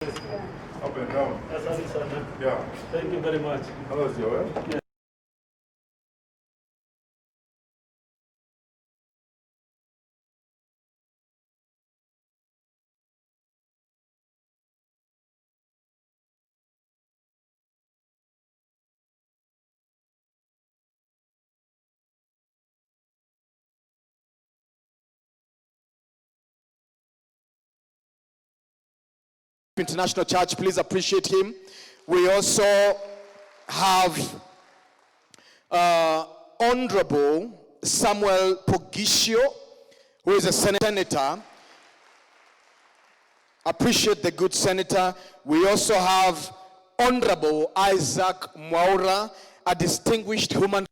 Up and down. Yeah. Thank you very much. How was your well? Yeah. International Church, please appreciate him. We also have Honorable Samuel Poghisio, who is a senator. Appreciate the good senator. We also have Honorable Isaac Mwaura, a distinguished human.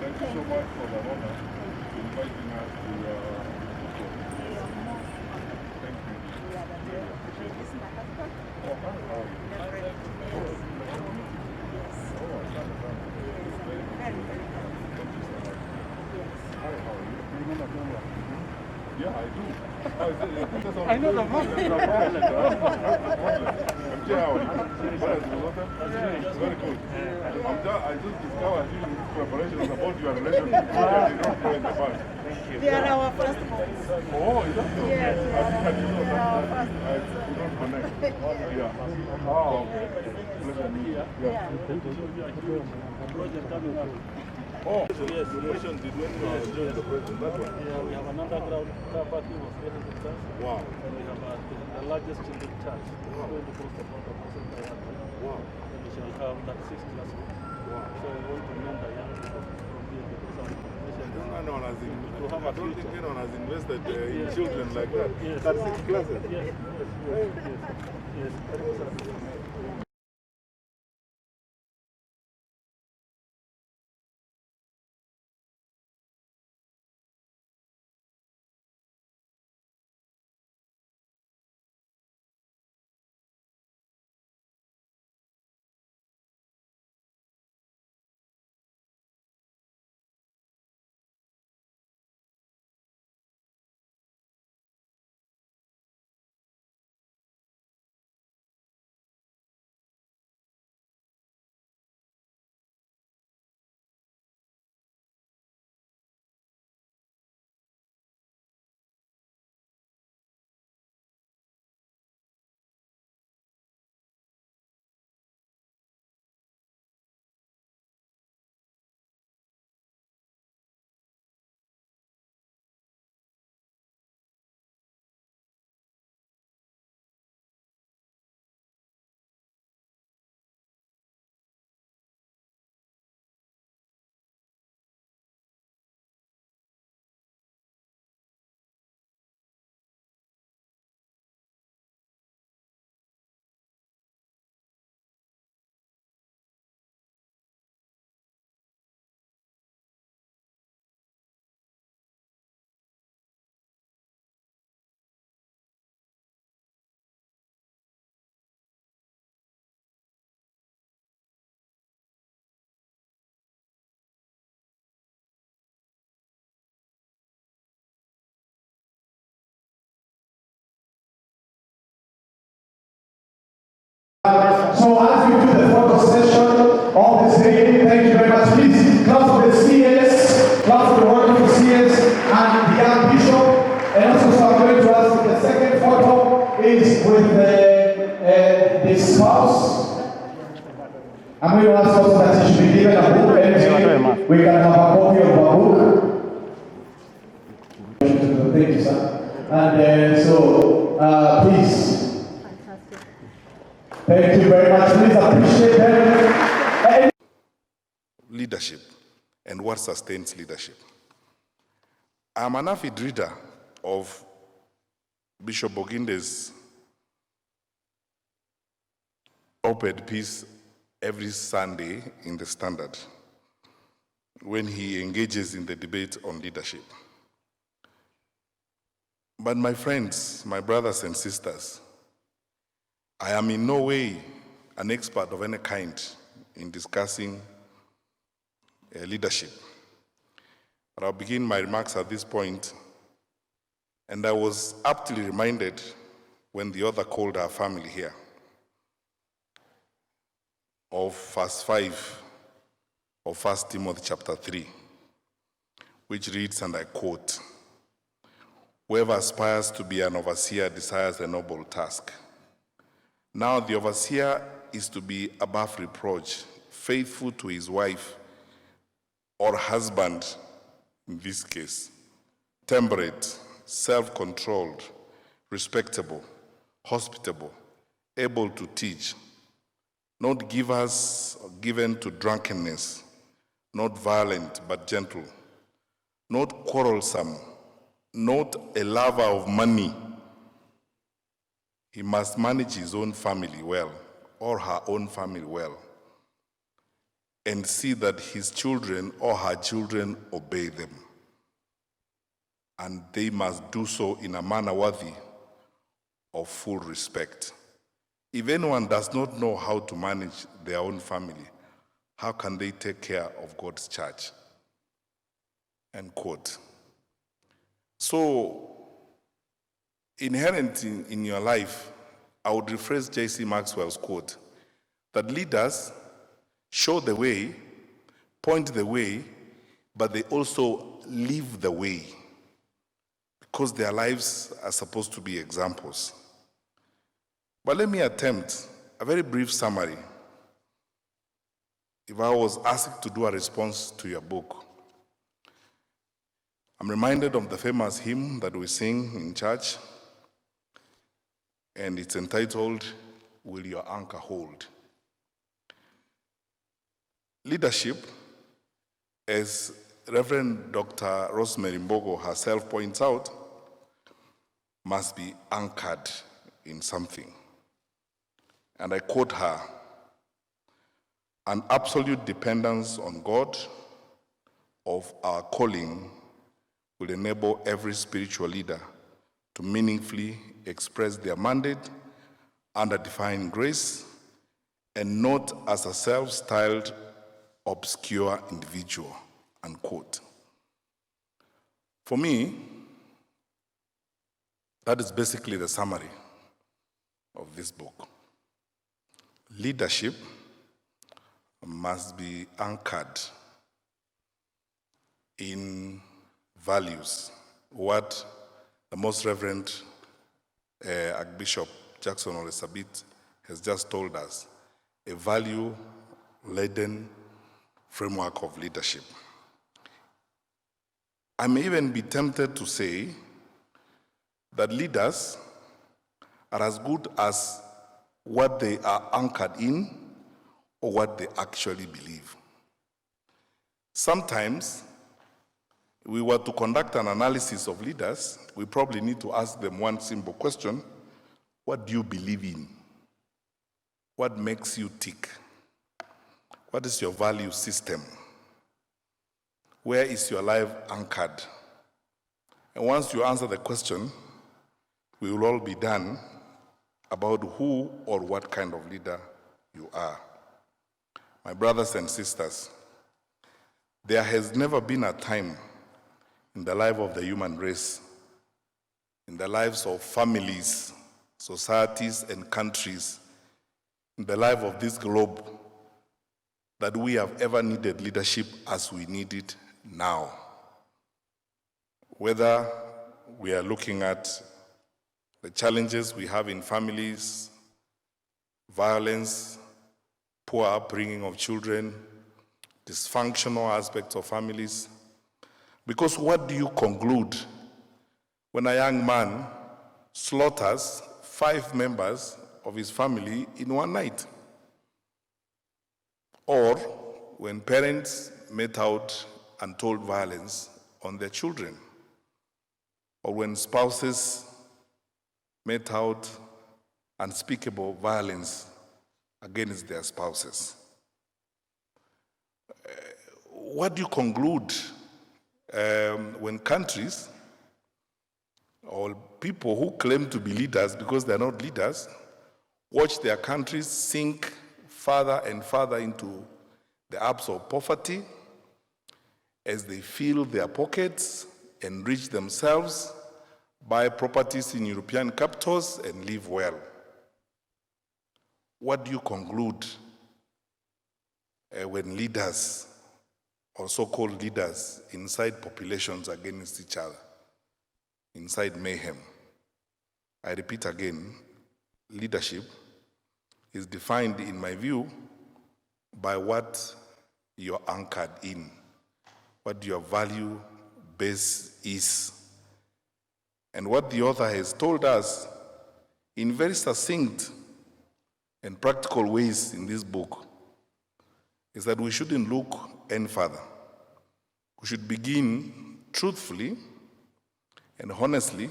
Thank you so much for the honor inviting us to thank you. Really appreciate it. Oh, how are you? Oh, I can't remember. Very good. Thank you so much. Hi, how are you? Do you remember Kenya? Yeah, I do. Oh, is it, I think that's all. I know the one. I'm here, how are you? Very good. I just discovered you in this preparation about your relationship. I did not know in the past. Thank you. They are our first homes. Oh, is that so? Yes, I didn't know they are our that. first I did not connect. Yeah. Oh, okay. Pleasure meeting you. Yeah. Project coming up. Oh, so yes, you mentioned the when you are doing the project, that one? Yeah, we have an underground car parking of 300 cars. Wow. And we have the largest children church. Wow. Going to cost about 1,500. Wow. And we shall have that 6 classrooms. Wow. So we want to mentor young people from here because our population is No one has to have I a don't think future. anyone has invested in children like that. Yes. That's 6 classes. Yes, yes, yes, yes. Yes. of the same. Thank you very much. Please, clap for the CS, clap for the wonderful CS and the young bishop. And also, so I'm going to ask the second photo is with the spouse. I'm going to ask also that she should be given a book, and we can have a copy of a book. Thank you, sir. And please. Thank you very much. Please appreciate them. Leadership and what sustains leadership. I'm an avid reader of Bishop Boginde's op-ed piece every Sunday in the Standard when he engages in the debate on leadership. But my friends, my brothers and sisters, I am in no way an expert of any kind in discussing leadership. But I'll begin my remarks at this point. And I was aptly reminded when the author called our family here of verse 5 of 1 Timothy chapter 3, which reads, and I quote, "Whoever aspires to be an overseer desires a noble task. Now the overseer is to be above reproach, faithful to his wife or husband, in this case, temperate, self-controlled, respectable, hospitable, able to teach, not givers or given to drunkenness, not violent but gentle, not quarrelsome, not a lover of money. He must manage his own family well, or her own family well, and see that his children or her children obey them. And they must do so in a manner worthy of full respect. If anyone does not know how to manage their own family, how can they take care of God's church?" End quote. So, inherent in your life, I would rephrase J.C. Maxwell's quote, that leaders show the way, point the way, but they also live the way, because their lives are supposed to be examples. But let me attempt a very brief summary. If I was asked to do a response to your book, I'm reminded of the famous hymn that we sing in church, and it's entitled, "Will Your Anchor Hold?" Leadership, as Reverend Dr. Rosemary Mbogo herself points out, must be anchored in something. And I quote her, "An absolute dependence on God of our calling will enable every spiritual leader to meaningfully express their mandate under divine grace and not as a self-styled, obscure individual," unquote. For me, that is basically the summary of this book. Leadership must be anchored in values, what the Most Reverend Archbishop Jackson Ole Sapit has just told us, a value-laden framework of leadership. I may even be tempted to say that leaders are as good as what they are anchored in or what they actually believe. Sometimes, if we were to conduct an analysis of leaders, we probably need to ask them one simple question: what do you believe in? What makes you tick? What is your value system? Where is your life anchored? And once you answer the question, we will all be done about who or what kind of leader you are. My brothers and sisters, there has never been a time in the life of the human race, in the lives of families, societies, and countries, in the life of this globe, that we have ever needed leadership as we need it now. Whether we are looking at the challenges we have in families, violence, poor upbringing of children, dysfunctional aspects of families. Because what do you conclude when a young man slaughters 5 members of his family in one night? Or when parents mete out untold violence on their children? Or when spouses mete out unspeakable violence against their spouses? What do you conclude when countries or people who claim to be leaders because they're not leaders watch their countries sink further and further into the abs of poverty as they fill their pockets, enrich themselves, buy properties in European capitals, and live well? What do you conclude when leaders or so-called leaders incite populations against each other, incite mayhem? I repeat again, leadership is defined, in my view, by what you're anchored in, what your value base is. And what the author has told us in very succinct and practical ways in this book is that we shouldn't look any further. We should begin truthfully and honestly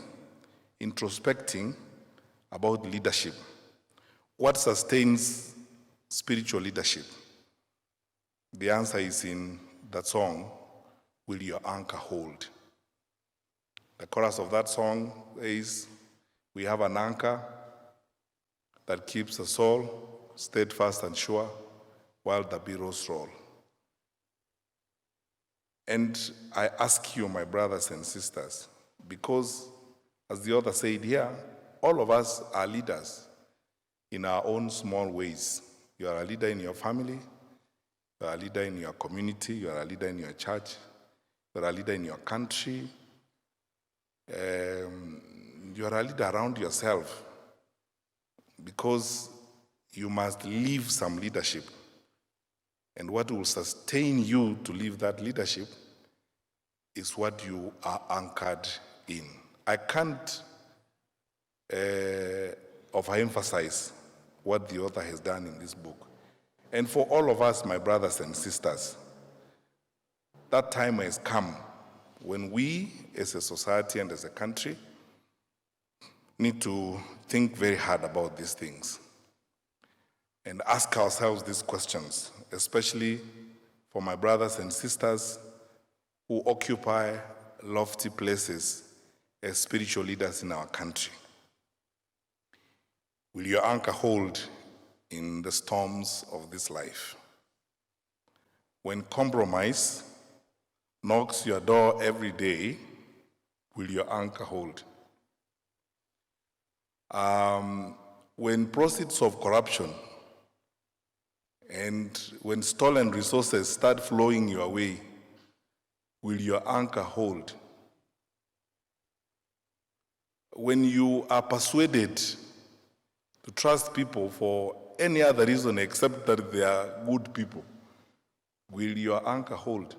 introspecting about leadership. What sustains spiritual leadership? The answer is in that song, "Will Your Anchor Hold?" The chorus of that song is, "We have an anchor that keeps the soul steadfast and sure while the billows roll." And I ask you, my brothers and sisters, because as the author said here, all of us are leaders in our own small ways. You are a leader in your family, you are a leader in your community, you are a leader in your church, you are a leader in your country, you are a leader around yourself, because you must live some leadership. And what will sustain you to live that leadership is what you are anchored in. I can't overemphasize what the author has done in this book. And for all of us, my brothers and sisters, that time has come when we, as a society and as a country, need to think very hard about these things and ask ourselves these questions, especially for my brothers and sisters who occupy lofty places as spiritual leaders in our country. Will your anchor hold in the storms of this life? When compromise knocks your door every day, will your anchor hold? When proceeds of corruption and when stolen resources start flowing your way, will your anchor hold? When you are persuaded to trust people for any other reason except that they are good people, will your anchor hold?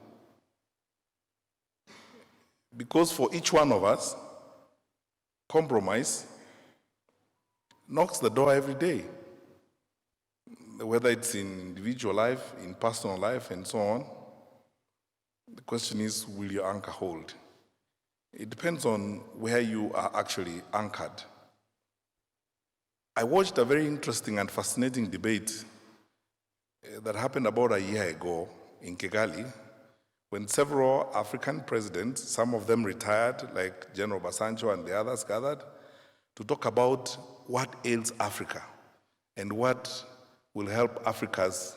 Because for each one of us, compromise knocks the door every day, whether it's in individual life, in personal life, and so on. The question is, will your anchor hold? It depends on where you are actually anchored. I watched a very interesting and fascinating debate that happened about a year ago in Kigali, when several African presidents, some of them retired, like General Basanjo and the others, gathered to talk about what ails Africa and what will help Africa's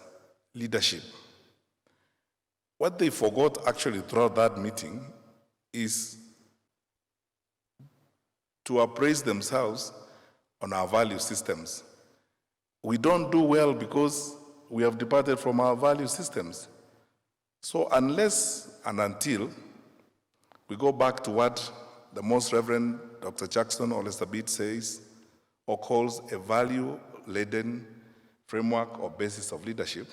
leadership. What they forgot actually throughout that meeting is to appraise themselves on our value systems. We don't do well because we have departed from our value systems. So unless and until we go back to what the Most Reverend Dr. Jackson or Sapit says or calls a value-laden framework or basis of leadership,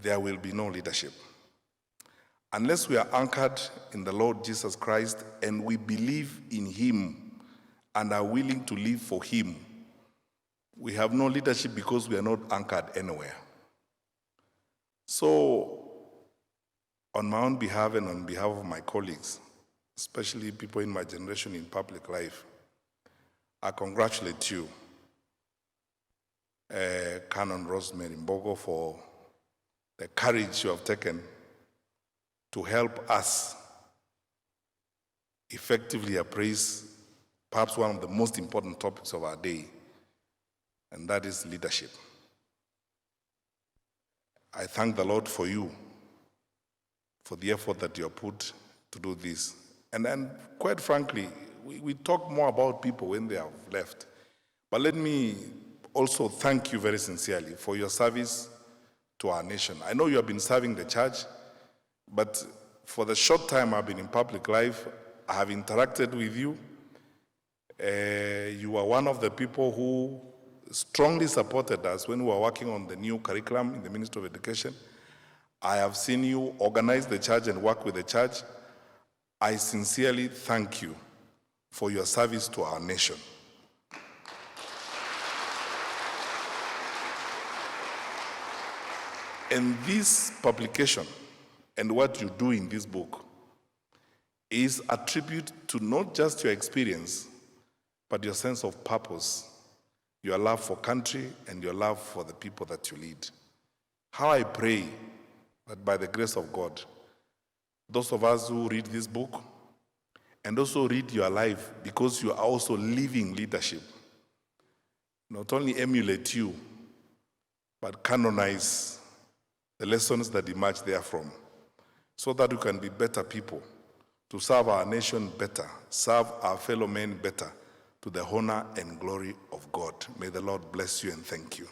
there will be no leadership. Unless we are anchored in the Lord Jesus Christ and we believe in Him and are willing to live for Him, we have no leadership because we are not anchored anywhere. So, on my own behalf and on behalf of my colleagues, especially people in my generation in public life, I congratulate you, Canon Rosemary Mbogo, for the courage you have taken to help us effectively appraise perhaps one of the most important topics of our day, and that is leadership. I thank the Lord for you, for the effort that you have put to do this. And then, quite frankly, we talk more about people when they have left. But let me also thank you very sincerely for your service to our nation. I know you have been serving the church, but for the short time I've been in public life, I have interacted with you. You are one of the people who strongly supported us when we were working on the new curriculum in the Ministry of Education. I have seen you organize the church and work with the church. I sincerely thank you for your service to our nation. And this publication and what you do in this book is a tribute to not just your experience, but your sense of purpose, your love for country, and your love for the people that you lead. How I pray that by the grace of God, those of us who read this book and also read your life, because you are also living leadership, not only emulate you, but canonize the lessons that emerge therefrom, so that we can be better people, to serve our nation better, serve our fellow men better, to the honor and glory of God. May the Lord bless you and thank you.